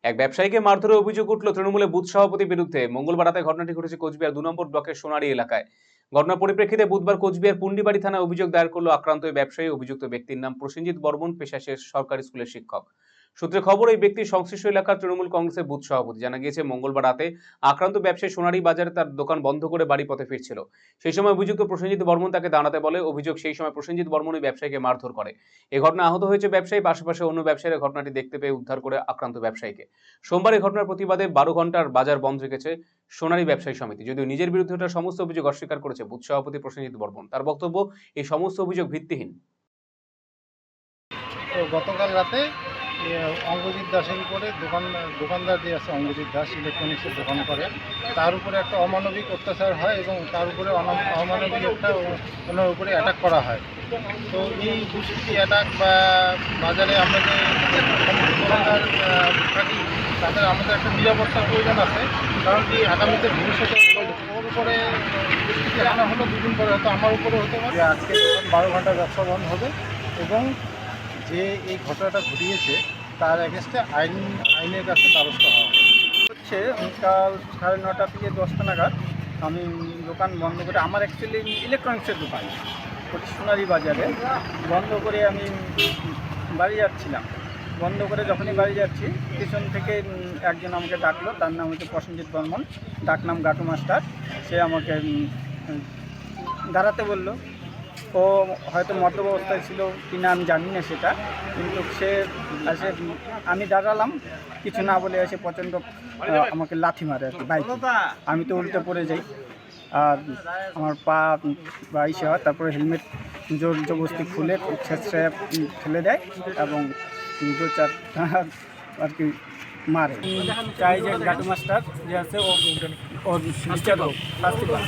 এক ব্যবসায়ীকে মারধরের অভিযোগ উঠল তৃণমূলের বুথ সভাপতির বিরুদ্ধে। মঙ্গলবার রাতে ঘটনাটি ঘটেছে কোচবিহার ২ নম্বর ব্লকের সোনারী এলাকায়। ঘটনার পরিপ্রেক্ষিতে বুধবার কোচবিহার পুন্ডিবাড়ি থানায় অভিযোগ দায়ের করল আক্রান্ত ওই ব্যবসায়ী। অভিযুক্ত ব্যক্তির নাম প্রসেনজিৎ বর্মন, পেশায় সে সরকারি স্কুলের শিক্ষক। সূত্রে খবর, এই ব্যক্তি সংশ্লিষ্ট এলাকার তৃণমূল কংগ্রেসের বুথ সভাপতি। জানা গিয়েছে, মঙ্গলবার রাতে আক্রান্ত ব্যবসায়ী সোনারী বাজারে তার দোকান বন্ধ করে বাড়ি পথে ফিরছিল। সেই সময় অভিযুক্ত প্রসেনজিৎ বর্মন তাকে দাঁড়াতে বলে। অভিযোগ, সেই সময় প্রসেনজিৎ বর্মন ওই ব্যবসায়ীকে মারধর করে। এ ঘটনায় আহত হয়েছে ব্যবসায়ী। পাশাপাশি অন্য ব্যবসায়ীরা ঘটনাটি দেখতে পেয়ে উদ্ধার করে আক্রান্ত ব্যবসায়ীকে। সোমবার এই ঘটনার প্রতিবাদে ১২ ঘন্টার বাজার বন্ধ রেখেছে সোনারী ব্যবসায়ী সমিতি। যদিও নিজের বিরুদ্ধে ওঠা সমস্ত অভিযোগ অস্বীকার করেছে বুথ সভাপতি প্রসেনজিৎ বর্মন। তার বক্তব্য, এই সমস্ত অভিযোগ ভিত্তিহীন। তো গতকাল রাতে অঙ্গজিৎ দাসের উপরে দোকানদার যে আছে, অঙ্গজিৎ দাস ইলেকট্রনিক্সের দোকান করে, তার উপরে একটা অমানবিক অত্যাচার হয় এবং তার উপরে অমানবিক একটা ওনার উপরে অ্যাটাক করা হয়। তো এই দুষ্কৃতি অ্যাটাক বা বাজারে আমরা যে দোকানদার থাকি, তাদের আমাদের একটা নিরাপত্তার প্রয়োজন আছে। কারণ কি, আগামীতে ভবিষ্যতে ওর উপরে দুষ্কৃতি আনা হলো, দুদিন পরে হয়তো আমার উপরে হতে পারে। আজকে 12 ঘন্টা ব্যবসা বন্ধ হবে এবং যে এই ঘটনাটা ঘটিয়েছে তার এগেনস্টে আইনের কাছে দ্বারস্থ হওয়া হচ্ছে। কাল 9:30 থেকে 10টা নাগাদ আমি দোকান বন্ধ করে, আমার অ্যাকচুয়ালি ইলেকট্রনিক্সের দোকান সোনারী বাজারে বন্ধ করে আমি বাড়ি যাচ্ছিলাম। বন্ধ করে যখনই বাড়ি যাচ্ছি, পিছন থেকে একজন আমাকে ডাকলো। তার নাম হচ্ছে প্রসেনজিৎ বর্মন, ডাকনাম গাটু মাস্টার। সে আমাকে দাঁড়াতে বলল। ও হয়তো মদ্যপ অবস্থায় ছিল কিনা আমি জানি না সেটা, কিন্তু সে এসে, আমি দাঁড়ালাম, কিছু না বলে এসে প্রচণ্ড আমাকে লাথি মারে আর কি, বাইক। আমি তো উল্টে পড়ে যাই আর আমার পা বা ইসে হয়। তারপরে হেলমেট জোর জবরদস্তি খুলে ছেঁচড়ে ফেলে দেয় এবং 2-4 আর কি মারে। চাই যে গাটু মাস্টার যে আছে ও বিচার হোক, শাস্তি পায়।